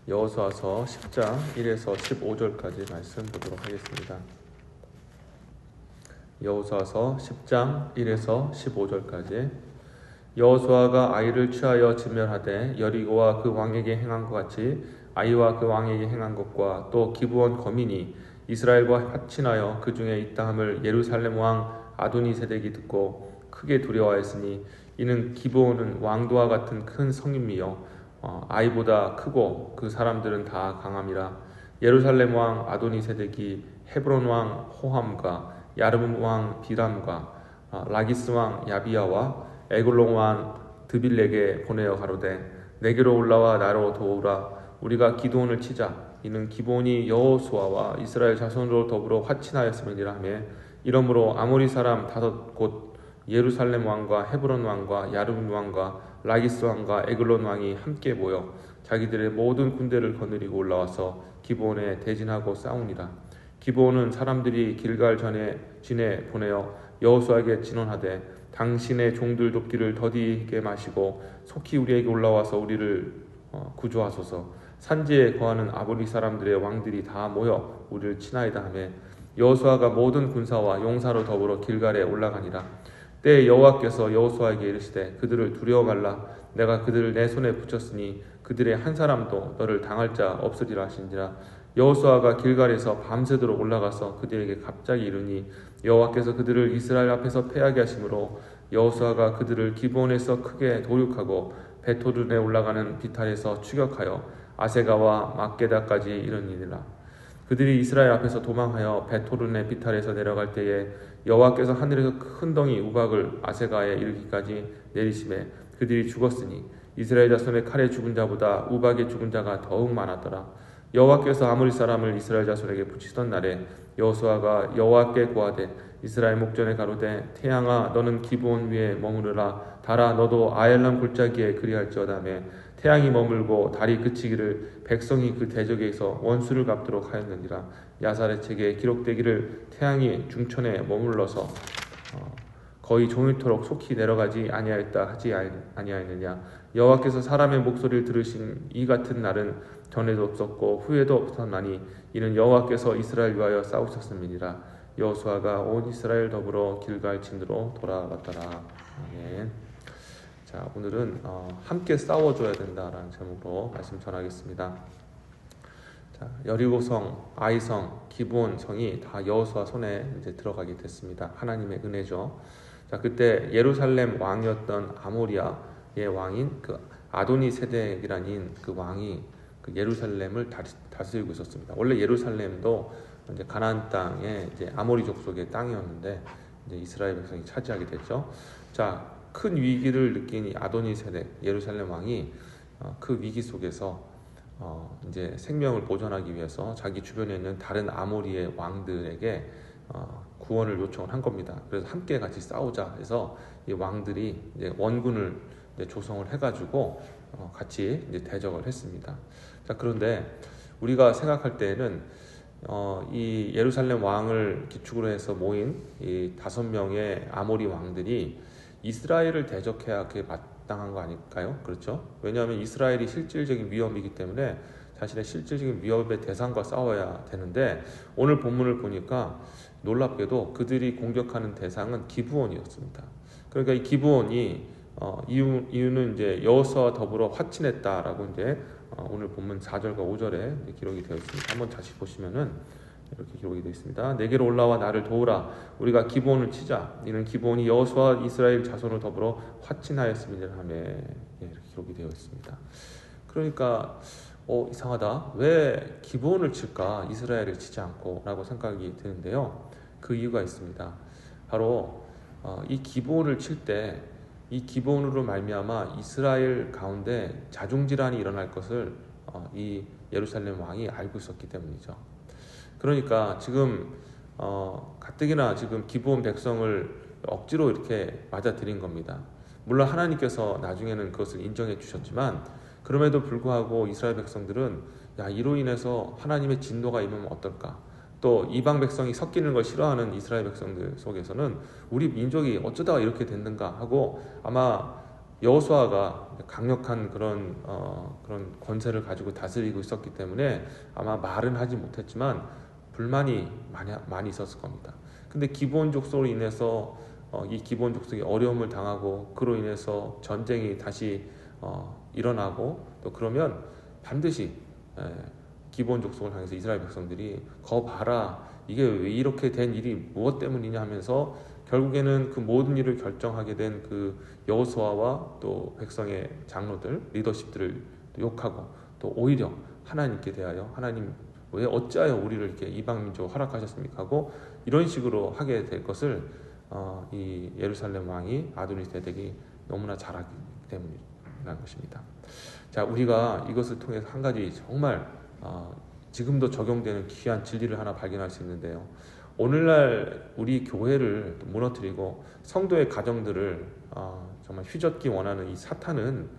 여호수아서 10장 1에서 15절까지 말씀 보도록 하겠습니다. 여호수아서 10장 1에서 15절까지. 여호수아가 아이를 취하여 진멸하되 여리고와 그 왕에게 행한 것 같이 아이와 그 왕에게 행한 것과 또 기브온 거민이 이스라엘과 합친하여 그 중에 있다 함을 예루살렘 왕 아도니세덱이 듣고 크게 두려워하였으니 이는 기브온은 왕도와 같은 큰 성임이요 아이보다 크고 그 사람들은 다 강함이라. 예루살렘 왕 아도니세덱이 헤브론 왕 호함과 야르문 왕 비람과 라기스 왕 야비야와 에글론 왕 드빌렉에 보내어 가로되 내게로 올라와 나로 도우라. 우리가 기드온을 치자. 이는 기브온이 여호수아와 이스라엘 자손으로 더불어 화친하였음이니라 하며 이러므로 아모리 사람 5곳 예루살렘 왕과 헤브론 왕과 야르문 왕과 라기스 왕과 에글론 왕이 함께 모여 자기들의 모든 군대를 거느리고 올라와서 기브온에 대진하고 싸우니라. 기브온은 사람들이 길갈 진에 보내어 여호수아에게 진언하되 당신의 종들 돕기를 더디게 마시고 속히 우리에게 올라와서 우리를 구조하소서. 산지에 거하는 아모리 사람들의 왕들이 다 모여 우리를 치나이다 하며 여호수아가 모든 군사와 용사로 더불어 길갈에 올라가니라. 때에 여호와께서 여호수아에게 이르시되 그들을 두려워 말라. 내가 그들을 내 손에 붙였으니 그들의 한 사람도 너를 당할 자 없으리라 하신지라. 여호수아가 길갈에서 밤새도록 올라가서 그들에게 갑자기 이르니 여호와께서 그들을 이스라엘 앞에서 패하게 하심으로 여호수아가 그들을 기브온에서 크게 도륙하고 베토른에 올라가는 비탈에서 추격하여 아세가와 막게다까지 이르니라. 그들이 이스라엘 앞에서 도망하여 베토른의 비탈에서 내려갈 때에 여호와께서 하늘에서 큰 덩이 우박을 아세가에 이르기까지 내리심에 그들이 죽었으니 이스라엘 자손의 칼에 죽은 자보다 우박에 죽은 자가 더욱 많았더라. 여호와께서 아모리 사람을 이스라엘 자손에게 붙이던 날에 여호수아가 여호와께 고하되 이스라엘 목전에 가로되 태양아 너는 기브온 위에 머무르라. 달아 너도 아엘람 골짜기에 그리할지어다며 태양이 머물고 달이 그치기를 백성이 그 대적에서 원수를 갚도록 하였느니라. 야살의 책에 기록되기를 태양이 중천에 머물러서 거의 종일토록 속히 내려가지 아니하였다 하지 아니하였느냐. 여호와께서 사람의 목소리를 들으신 이 같은 날은 전에도 없었고 후에도 없었나니 이는 여호와께서 이스라엘 위하여 싸우셨음이니라. 여호수아가 온 이스라엘 더불어 길갈 진으로 돌아왔더라. 아멘. 자, 오늘은 함께 싸워줘야 된다라는 제목으로 말씀 전하겠습니다. 자, 여리고성, 아이성, 기브온 성이 다 여호수아 손에 이제 들어가게 됐습니다. 하나님의 은혜죠. 자, 그때 예루살렘 왕이었던 아모리아의 왕인 그 아도니세덱이라는 그 왕이 그 예루살렘을 다스리고 있었습니다. 원래 예루살렘도 이제 가나안 땅에 이제 아모리 족속의 땅이었는데 이제 이스라엘 백성이 차지하게 됐죠. 자, 큰 위기를 느낀 이 아도니세덱 예루살렘 왕이 그 위기 속에서 이제 생명을 보존하기 위해서 자기 주변에 있는 다른 아모리의 왕들에게 구원을 요청을 한 겁니다. 그래서 함께 같이 싸우자 해서 이 왕들이 이제 원군을 이제 조성을 해가지고 같이 이제 대적을 했습니다. 자, 그런데 우리가 생각할 때에는 이 예루살렘 왕을 기축으로 해서 모인 이 5명의 아모리 왕들이 이스라엘을 대적해야 그게 마땅한 거 아닐까요? 그렇죠? 왜냐하면 이스라엘이 실질적인 위험이기 때문에 자신의 실질적인 위협의 대상과 싸워야 되는데 오늘 본문을 보니까 놀랍게도 그들이 공격하는 대상은 기브온이었습니다. 그러니까 이 기브온이 이유는 이제 여호수아와 더불어 화친했다라고 이제 오늘 본문 4절과 5절에 기록이 되어 있습니다. 한번 다시 보시면은 이렇게 기록이 되어 있습니다. 내게로 올라와 나를 도우라. 우리가 기브온을 치자. 이는 기브온이 여호수아 이스라엘 자손을 더불어 화친하였음이라 하며 이렇게 기록이 되어 있습니다. 그러니까 이상하다. 왜 기브온을 칠까? 이스라엘을 치지 않고 라고 생각이 드는데요. 그 이유가 있습니다. 바로 이 기브온을 칠 때 이 기브온으로 말미암아 이스라엘 가운데 자중질환이 일어날 것을 이 예루살렘 왕이 알고 있었기 때문이죠. 그러니까 지금 가뜩이나 지금 기브온 백성을 억지로 이렇게 맞아들인 겁니다. 물론 하나님께서 나중에는 그것을 인정해 주셨지만 그럼에도 불구하고 이스라엘 백성들은 이로 인해서 하나님의 진노가 임하면 어떨까? 또 이방 백성이 섞이는 걸 싫어하는 이스라엘 백성들 속에서는 우리 민족이 어쩌다가 이렇게 됐는가 하고 아마 여호수아가 강력한 그런 권세를 가지고 다스리고 있었기 때문에 아마 말은 하지 못했지만 불만이 많이 있었을 겁니다. 근데 기브온 족속으로 인해서 이 기브온 족속이 어려움을 당하고 그로 인해서 전쟁이 다시 일어나고 또 그러면 반드시 기브온 족속을 향해서 이스라엘 백성들이 거 봐라, 이게 왜 이렇게 된 일이 무엇 때문이냐 하면서 결국에는 그 모든 일을 결정하게 된 그 여호수아와 또 백성의 장로들, 리더십들을 욕하고 또 오히려 하나님께 대하여 하나님 왜 어찌하여 우리를 이렇게 이방 민족으로 허락하셨습니까 하고 이런 식으로 하게 될 것을 이 예루살렘 왕이 아도니세덱이 너무나 잘 알기 때문이라는 것입니다. 자, 우리가 이것을 통해서 한 가지 정말 지금도 적용되는 귀한 진리를 하나 발견할 수 있는데요. 오늘날 우리 교회를 무너뜨리고 성도의 가정들을 정말 휘젓기 원하는 이 사탄은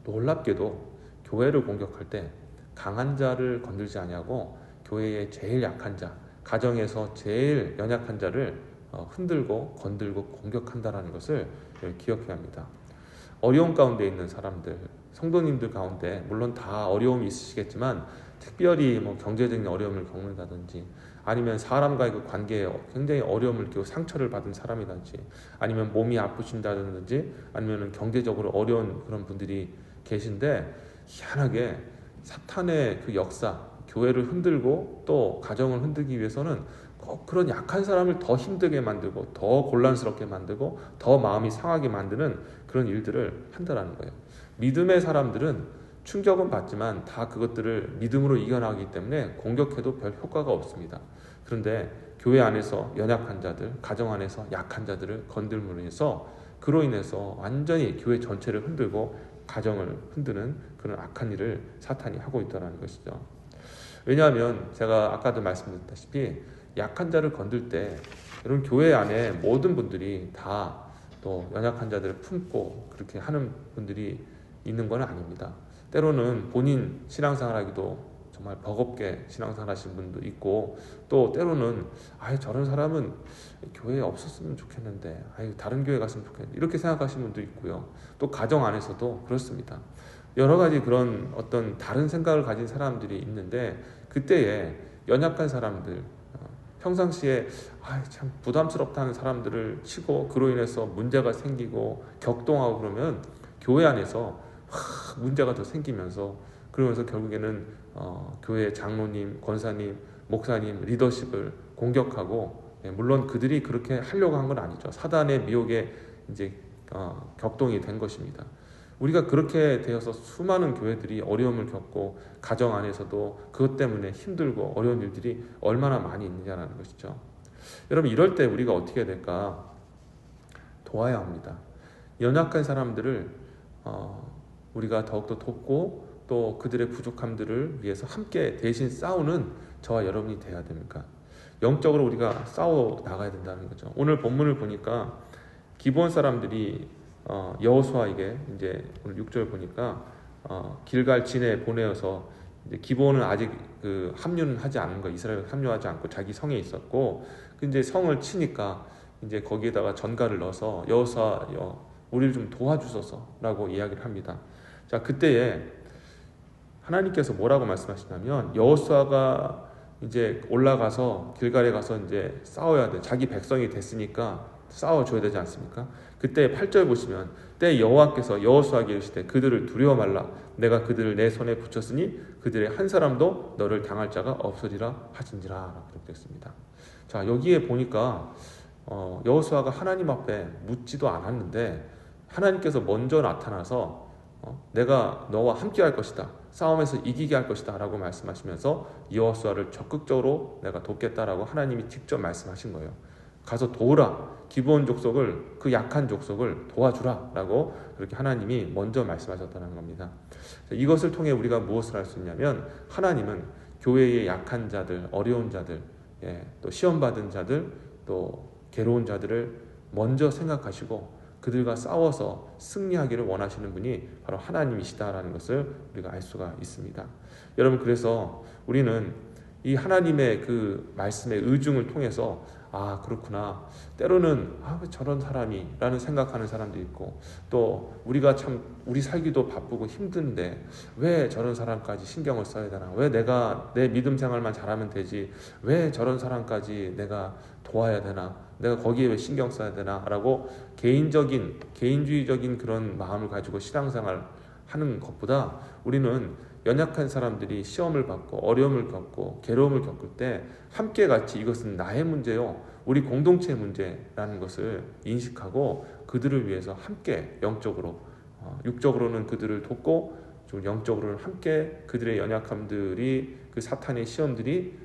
놀랍게도 교회를 공격할 때 강한 자를 건들지 아니하고 교회의 제일 약한 자, 가정에서 제일 연약한 자를 흔들고 건들고 공격한다라는 것을 기억해야 합니다. 어려움 가운데 있는 사람들, 성도님들 가운데 물론 다 어려움이 있으시겠지만 특별히 뭐 경제적인 어려움을 겪는다든지 아니면 사람과의 그 관계에 굉장히 어려움을 겪고 상처를 받은 사람이든지 아니면 몸이 아프신다든지 아니면 경제적으로 어려운 그런 분들이 계신데 희한하게 사탄의 그 역사, 교회를 흔들고 또 가정을 흔들기 위해서는 꼭 그런 약한 사람을 더 힘들게 만들고 더 곤란스럽게 만들고 더 마음이 상하게 만드는 그런 일들을 한다라는 거예요. 믿음의 사람들은 충격은 받지만 다 그것들을 믿음으로 이겨나가기 때문에 공격해도 별 효과가 없습니다. 그런데 교회 안에서 연약한 자들, 가정 안에서 약한 자들을 건들므로 해서 그로 인해서 완전히 교회 전체를 흔들고 가정을 흔드는 그런 악한 일을 사탄이 하고 있다는 것이죠. 왜냐하면 제가 아까도 말씀드렸다시피 약한 자를 건들 때 이런 교회 안에 모든 분들이 다 또 연약한 자들을 품고 그렇게 하는 분들이 있는 건 아닙니다. 때로는 본인 신앙생활하기도 정말 버겁게 신앙생활 하시는 분도 있고 또 때로는 저런 사람은 교회에 없었으면 좋겠는데 다른 교회 갔으면 좋겠는데 이렇게 생각하시는 분도 있고요. 또 가정 안에서도 그렇습니다. 여러 가지 그런 어떤 다른 생각을 가진 사람들이 있는데 그때에 연약한 사람들, 평상시에 참 부담스럽다는 사람들을 치고 그로 인해서 문제가 생기고 격동하고 그러면 교회 안에서 문제가 더 생기면서 그러면서 결국에는 교회 장로님, 권사님, 목사님, 리더십을 공격하고 물론 그들이 그렇게 하려고 한 건 아니죠. 사단의 미혹에 이제 격동이 된 것입니다. 우리가 그렇게 되어서 수많은 교회들이 어려움을 겪고 가정 안에서도 그것 때문에 힘들고 어려운 일들이 얼마나 많이 있느냐는 것이죠. 여러분 이럴 때 우리가 어떻게 해야 될까? 도와야 합니다. 연약한 사람들을 우리가 더욱더 돕고 또 그들의 부족함들을 위해서 함께 대신 싸우는 저와 여러분이 돼야 됩니까? 영적으로 우리가 싸워 나가야 된다는 거죠. 오늘 본문을 보니까 기브온 사람들이 여호수아에게 이제 오늘 6절 보니까 길갈 진에 보내어서 이제 기브온은 아직 그 합류는 하지 않은 거, 이스라엘 합류하지 않고 자기 성에 있었고 이제 성을 치니까 이제 거기에다가 전갈을 넣어서 여호수아 우리를 좀 도와주소서라고 이야기를 합니다. 자, 그때에 하나님께서 뭐라고 말씀하시냐면 여호수아가 이제 올라가서 길갈에 가서 이제 싸워야 돼. 자기 백성이 됐으니까 싸워줘야 되지 않습니까? 그때 8절 보시면 때 여호와께서 여호수아에게 이르시되 그들을 두려워 말라. 내가 그들을 내 손에 붙였으니 그들의 한 사람도 너를 당할 자가 없으리라 하신지라 라고 기록되었습니다. 자, 여기에 보니까 여호수아가 하나님 앞에 묻지도 않았는데 하나님께서 먼저 나타나서 내가 너와 함께 할 것이다. 싸움에서 이기게 할 것이다 라고 말씀하시면서 여호수아를 적극적으로 내가 돕겠다라고 하나님이 직접 말씀하신 거예요. 가서 도우라. 기브온 족속을, 그 약한 족속을 도와주라 라고 그렇게 하나님이 먼저 말씀하셨다는 겁니다. 이것을 통해 우리가 무엇을 할 수 있냐면 하나님은 교회의 약한 자들, 어려운 자들, 또 시험받은 자들, 또 괴로운 자들을 먼저 생각하시고 그들과 싸워서 승리하기를 원하시는 분이 바로 하나님이시다라는 것을 우리가 알 수가 있습니다. 여러분, 그래서 우리는 이 하나님의 그 말씀의 의중을 통해서 아 그렇구나, 때로는 왜 저런 사람이 라는 생각하는 사람도 있고, 또 우리가 참 우리 살기도 바쁘고 힘든데 왜 저런 사람까지 신경을 써야 되나, 왜 내가 내 믿음 생활만 잘하면 되지 왜 저런 사람까지 내가 도와야 되나, 내가 거기에 왜 신경 써야 되나 라고 개인주의적인 그런 마음을 가지고 신앙생활 하는 것보다, 우리는 연약한 사람들이 시험을 받고 어려움을 겪고 괴로움을 겪을 때 함께 같이 이것은 나의 문제요, 우리 공동체의 문제라는 것을 인식하고 그들을 위해서 함께 영적으로, 육적으로는 그들을 돕고 좀 영적으로는 함께 그들의 연약함들이, 그 사탄의 시험들이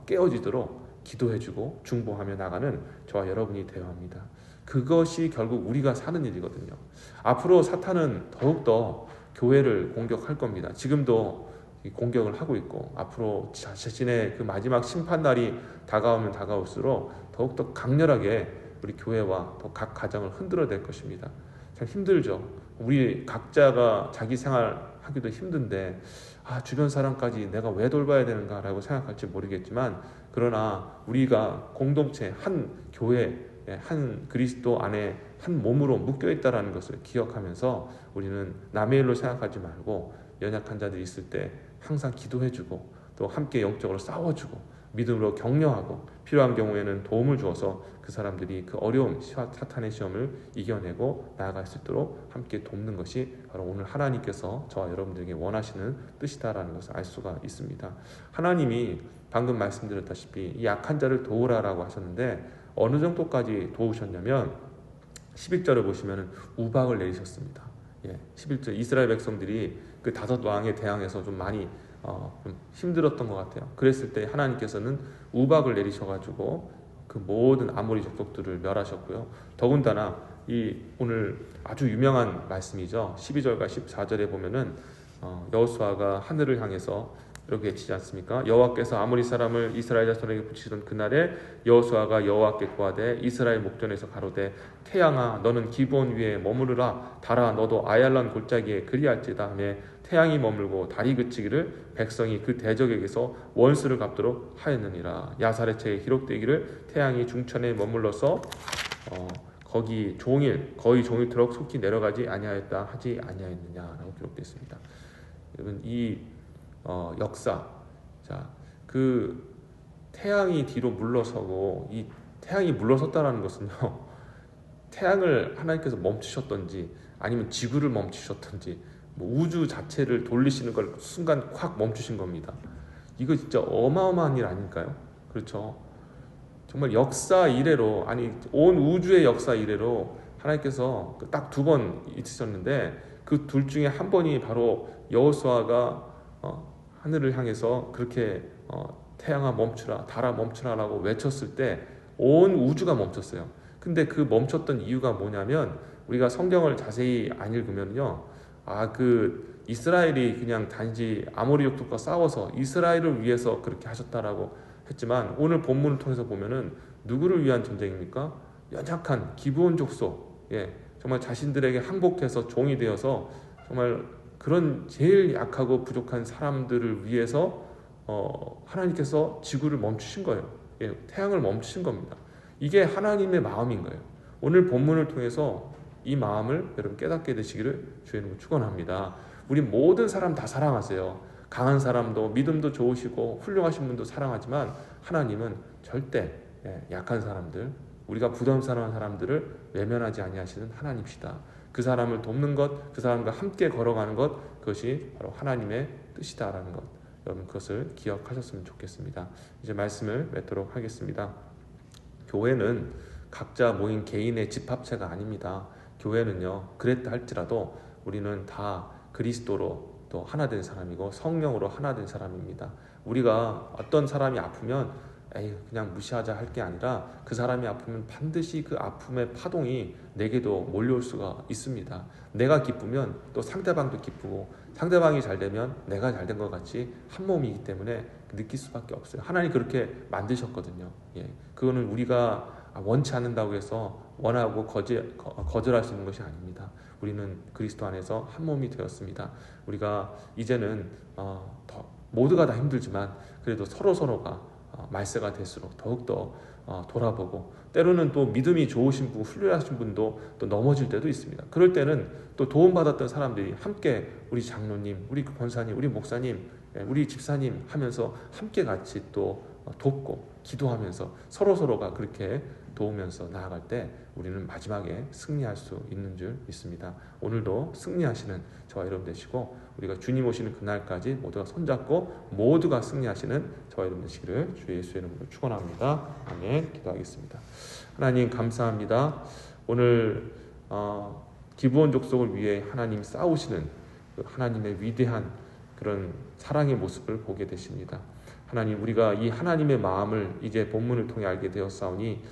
깨어지도록 기도해주고 중보하며 나가는 저와 여러분이 되어야 합니다. 그것이 결국 우리가 사는 일이거든요. 앞으로 사탄은 더욱더 교회를 공격할 겁니다. 지금도 공격을 하고 있고, 앞으로 자신의 그 마지막 심판날이 다가오면 다가올수록 더욱더 강렬하게 우리 교회와 또 각 가정을 흔들어댈 것입니다. 참 힘들죠. 우리 각자가 자기 생활하기도 힘든데 주변 사람까지 내가 왜 돌봐야 되는가라고 생각할지 모르겠지만, 그러나 우리가 공동체 한 교회, 한 그리스도 안에 한 몸으로 묶여 있다라는 것을 기억하면서 우리는 남의 일로 생각하지 말고 연약한 자들이 있을 때 항상 기도해주고 또 함께 영적으로 싸워주고 믿음으로 격려하고 필요한 경우에는 도움을 주어서 그 사람들이 그 어려움, 사탄의 시험을 이겨내고 나아갈 수 있도록 함께 돕는 것이 바로 오늘 하나님께서 저와 여러분들에게 원하시는 뜻이다라는 것을 알 수가 있습니다. 하나님이 방금 말씀드렸다시피 이 약한 자를 도우라라고 하셨는데, 어느 정도까지 도우셨냐면 11절을 보시면 우박을 내리셨습니다. 11절 이스라엘 백성들이 그 다섯 왕에 대항해서 좀 많이 좀 힘들었던 것 같아요. 그랬을 때 하나님께서는 우박을 내리셔가지고 그 모든 아모리 족속들을 멸하셨고요. 더군다나 이 오늘 아주 유명한 말씀이죠. 12절과 14절에 보면은 여호수아가 하늘을 향해서 이렇게 외치지 않습니까? 여호와께서 아모리 사람을 이스라엘 자손에게 붙이시던 그날에 여호수아가 여호와께 구하되 이스라엘 목전에서 가로되 태양아 너는 기브온 위에 머무르라, 달아 너도 아얄란 골짜기에 그리할지다 하며 태양이 머물고 달이 그치기를 백성이 그 대적에게서 원수를 갚도록 하였느니라. 야사렛에 기록되기를 태양이 중천에 머물러서 거의 종일토록 속히 내려가지 아니하였다 하지 아니하였느냐라고 기록되어 있습니다. 여러분 이 역사, 그 태양이 뒤로 물러서고, 이 태양이 물러섰다라는 것은요, 태양을 하나님께서 멈추셨던지 아니면 지구를 멈추셨던지 우주 자체를 돌리시는 걸 순간 확 멈추신 겁니다. 이거 진짜 어마어마한 일 아닐까요? 그렇죠. 정말 역사 이래로, 아니 온 우주의 역사 이래로 하나님께서 딱 두 번 있으셨는데, 그 둘 중에 한 번이 바로 여호수아가 하늘을 향해서 그렇게 태양아 멈추라, 달아 멈추라라고 외쳤을 때 온 우주가 멈췄어요. 근데 그 멈췄던 이유가 뭐냐면, 우리가 성경을 자세히 안 읽으면요, 그 이스라엘이 그냥 단지 아모리 족속과 싸워서 이스라엘을 위해서 그렇게 하셨다라고 했지만, 오늘 본문을 통해서 보면은 누구를 위한 전쟁입니까? 연약한 기브온 족속, 정말 자신들에게 항복해서 종이 되어서 정말 그런 제일 약하고 부족한 사람들을 위해서 하나님께서 지구를 멈추신 거예요. 태양을 멈추신 겁니다. 이게 하나님의 마음인 거예요. 오늘 본문을 통해서 이 마음을 여러분 깨닫게 되시기를 주의 이름으로 축원합니다. 우리 모든 사람 다 사랑하세요. 강한 사람도 믿음도 좋으시고 훌륭하신 분도 사랑하지만, 하나님은 절대 약한 사람들, 우리가 부담스러운 사람들을 외면하지 아니하시는 하나님이시다. 그 사람을 돕는 것, 그 사람과 함께 걸어가는 것, 그것이 바로 하나님의 뜻이다라는 것, 여러분 그것을 기억하셨으면 좋겠습니다. 이제 말씀을 맺도록 하겠습니다. 교회는 각자 모인 개인의 집합체가 아닙니다. 교회는요, 그랬다 할지라도 우리는 다 그리스도로 또 하나 된 사람이고 성령으로 하나 된 사람입니다. 우리가 어떤 사람이 아프면 그냥 무시하자 할 게 아니라, 그 사람이 아프면 반드시 그 아픔의 파동이 내게도 몰려올 수가 있습니다. 내가 기쁘면 또 상대방도 기쁘고, 상대방이 잘 되면 내가 잘 된 것 같이 한 몸이기 때문에 느낄 수밖에 없어요. 하나님 그렇게 만드셨거든요. 그거는 우리가 원치 않는다고 해서 원하고 거절할 수 있는 것이 아닙니다. 우리는 그리스도 안에서 한 몸이 되었습니다. 우리가 이제는 모두가 다 힘들지만 그래도 서로가 말세가 될수록 더욱더 돌아보고, 때로는 또 믿음이 좋으신 분, 훌륭하신 분도 또 넘어질 때도 있습니다. 그럴 때는 또 도움받았던 사람들이 함께 우리 장로님, 우리 권사님, 우리 목사님, 우리 집사님 하면서 함께 같이 또 돕고 기도하면서 서로가 그렇게 도우면서 나아갈 때 우리는 마지막에 승리할 수 있는 줄 믿습니다. 오늘도 승리하시는 저와 여러분 되시고, 우리가 주님 오시는 그날까지 모두가 손잡고 모두가 승리하시는 저와 여러분 되시기를 주 예수의 이름으로 축원합니다. 아멘. 기도하겠습니다. 하나님 감사합니다. 오늘 기브온 족속을 위해 하나님 싸우시는 그 하나님의 위대한 그런 사랑의 모습을 보게 되십니다. 하나님, 우리가 이 하나님의 마음을 이제 본문을 통해 알게 되었사오니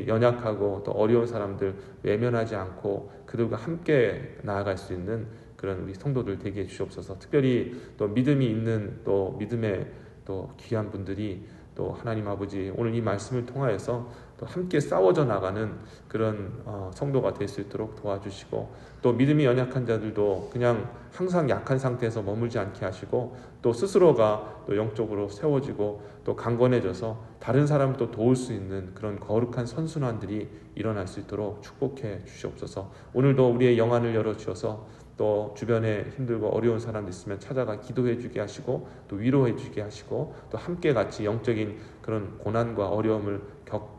연약하고 또 어려운 사람들 외면하지 않고 그들과 함께 나아갈 수 있는 그런 우리 성도들 되게 해주시옵소서. 특별히 또 믿음이 있는 또 믿음의 또 귀한 분들이 또 하나님 아버지 오늘 이 말씀을 통하여서 또 함께 싸워져 나가는 그런 성도가 될 수 있도록 도와주시고, 또 믿음이 연약한 자들도 그냥 항상 약한 상태에서 머물지 않게 하시고, 또 스스로가 또 영적으로 세워지고 또 강건해져서 다른 사람을 또 도울 수 있는 그런 거룩한 선순환들이 일어날 수 있도록 축복해 주시옵소서. 오늘도 우리의 영안을 열어주셔서 또 주변에 힘들고 어려운 사람들 있으면 찾아가 기도해 주게 하시고 또 위로해 주게 하시고, 또 함께 같이 영적인 그런 고난과 어려움을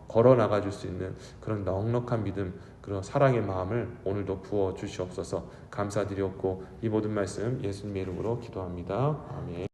걸어 나가 줄 수 있는 그런 넉넉한 믿음, 그런 사랑의 마음을 오늘도 부어 주시옵소서. 감사드리옵고 이 모든 말씀 예수님의 이름으로 기도합니다. 아멘.